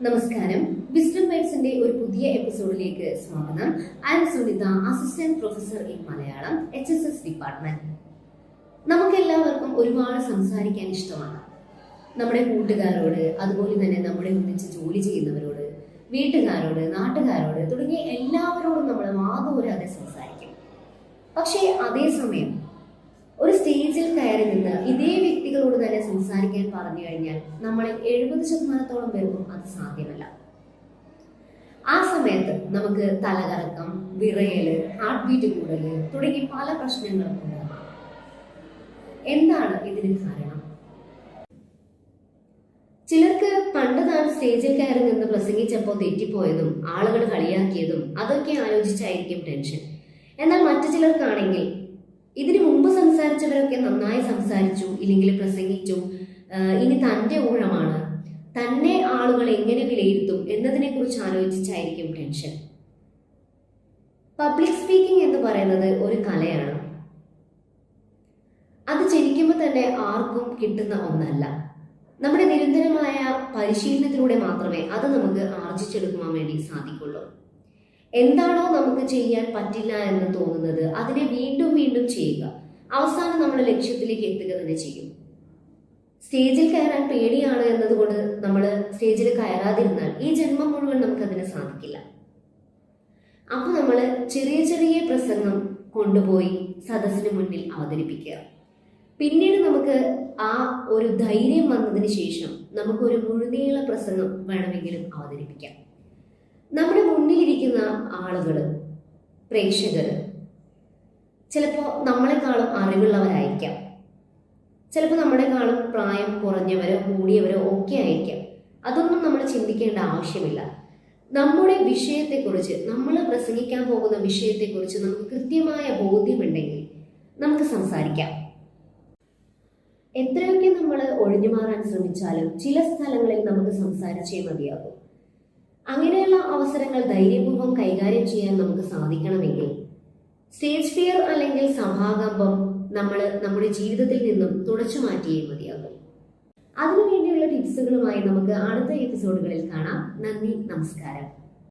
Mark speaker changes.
Speaker 1: നമസ്കാരം. വിസ്ഡം ബൈറ്റ്സിന്റെ ഒരു പുതിയ എപ്പിസോഡിലേക്ക് സ്വാഗതം. I am Sunita, assistant professor in Malayalam, HSS department. നമുക്കെല്ലാവർക്കും ഒരുപാട് സംസാരിക്കാൻ ഇഷ്ടമാണ്. നമ്മുടെ കൂട്ടുകാരോട്, അതുപോലെ തന്നെ നമ്മുടെ ഒന്നിച്ച് ജോലി ചെയ്യുന്നവരോട്, വീട്ടുകാരോട്, നാട്ടുകാരോട് തുടങ്ങിയ എല്ലാവരോടും നമ്മൾ വാതോരാതെ സംസാരിക്കും. പക്ഷേ അതേസമയം ഒരു സ്റ്റേജിൽ കയറി നിന്ന് ഇതേ വ്യക്തികളോട് തന്നെ സംസാരിക്കാൻ പറഞ്ഞു കഴിഞ്ഞാൽ നമ്മളിൽ 70% പേർക്കും അത് സാധ്യമല്ല. ആ സമയത്ത് നമുക്ക് തലകറക്കം, വിറയല്, ഹാർട്ട് ബീറ്റ് കൂടല് തുടങ്ങി പല പ്രശ്നങ്ങളും ഉണ്ടാകും. എന്താണ് ഇതിന് കാരണം? ചിലർക്ക് പണ്ട് താൻ സ്റ്റേജിൽ കയറി നിന്ന് പ്രസംഗിച്ചപ്പോൾ തെറ്റിപ്പോയതും ആളുകൾ കളിയാക്കിയതും അതൊക്കെ ആലോചിച്ചായിരിക്കും ടെൻഷൻ. എന്നാൽ മറ്റു ചിലർക്കാണെങ്കിൽ ഇതിനു മുമ്പ് സംസാരിച്ചവരൊക്കെ നന്നായി സംസാരിച്ചു, ഇല്ലെങ്കിൽ പ്രസംഗിച്ചു, ഇനി തന്റെ ഊഴമാണ്, തന്നെ ആളുകൾ എങ്ങനെ വിലയിരുത്തും എന്നതിനെ കുറിച്ച് ആലോചിച്ചായിരിക്കും ടെൻഷൻ. പബ്ലിക് സ്പീക്കിംഗ് എന്ന് പറയുന്നത് ഒരു കലയാണ്. അത് ജനിക്കുമ്പോൾ തന്നെ ആർക്കും കിട്ടുന്ന ഒന്നല്ല. നമ്മുടെ നിരന്തരമായ പരിശീലനത്തിലൂടെ മാത്രമേ അത് നമുക്ക് ആർജിച്ചെടുക്കുവാൻ വേണ്ടി സാധിക്കുള്ളൂ. എന്താണോ നമുക്ക് ചെയ്യാൻ പറ്റില്ല എന്ന് തോന്നുന്നത് അതിനെ വീണ്ടും വീണ്ടും ചെയ്യുക. അവസാനം നമ്മൾ ലക്ഷ്യത്തിലേക്ക് എത്തുക തന്നെ ചെയ്യും. സ്റ്റേജിൽ കയറാൻ പേടിയാണ് എന്നതുകൊണ്ട് നമ്മൾ സ്റ്റേജിൽ കയറാതിരുന്നാൽ ഈ ജന്മം മുഴുവൻ നമുക്ക് അതിന് സാധിക്കില്ല. അപ്പൊ നമ്മൾ ചെറിയ ചെറിയ പ്രസംഗം കൊണ്ടുപോയി സദസ്സിന് മുന്നിൽ അവതരിപ്പിക്കുക. പിന്നീട് നമുക്ക് ആ ഒരു ധൈര്യം വന്നതിന് ശേഷം നമുക്കൊരു മുഴുനീള പ്രസംഗം വേണമെങ്കിലും അവതരിപ്പിക്കാം. നമ്മുടെ മുന്നിലിരിക്കുന്ന ആളുകൾ, പ്രേക്ഷകർ ചിലപ്പോൾ നമ്മളെക്കാളും അറിവുള്ളവരായിരിക്കാം, ചിലപ്പോൾ നമ്മളെക്കാളും പ്രായം കുറഞ്ഞവരോ കൂടിയവരോ ഒക്കെ ആയിരിക്കാം. അതൊന്നും നമ്മൾ ചിന്തിക്കേണ്ട ആവശ്യമില്ല. നമ്മുടെ വിഷയത്തെക്കുറിച്ച്, നമ്മൾ പ്രസംഗിക്കാൻ പോകുന്ന വിഷയത്തെക്കുറിച്ച് നമുക്ക് കൃത്യമായ ബോധ്യമുണ്ടെങ്കിൽ നമുക്ക് സംസാരിക്കാം. എത്രയൊക്കെ നമ്മൾ ഒഴിഞ്ഞു മാറാൻ ശ്രമിച്ചാലും ചില സ്ഥലങ്ങളിൽ നമുക്ക് സംസാരിച്ചേ മതിയാകും. അങ്ങനെയുള്ള അവസരങ്ങൾ ധൈര്യപൂർവ്വം കൈകാര്യം ചെയ്യാൻ നമുക്ക് സാധിക്കണമെങ്കിൽ സ്റ്റേജ് ഫിയർ അല്ലെങ്കിൽ സഭാകമ്പം നമ്മൾ നമ്മുടെ ജീവിതത്തിൽ നിന്നും തുടച്ചു മാറ്റിയേ മതിയാകും. അതിനുവേണ്ടിയുള്ള ടിപ്സുകളുമായി നമുക്ക് അടുത്ത എപ്പിസോഡുകളിൽ കാണാം. നന്ദി, നമസ്കാരം.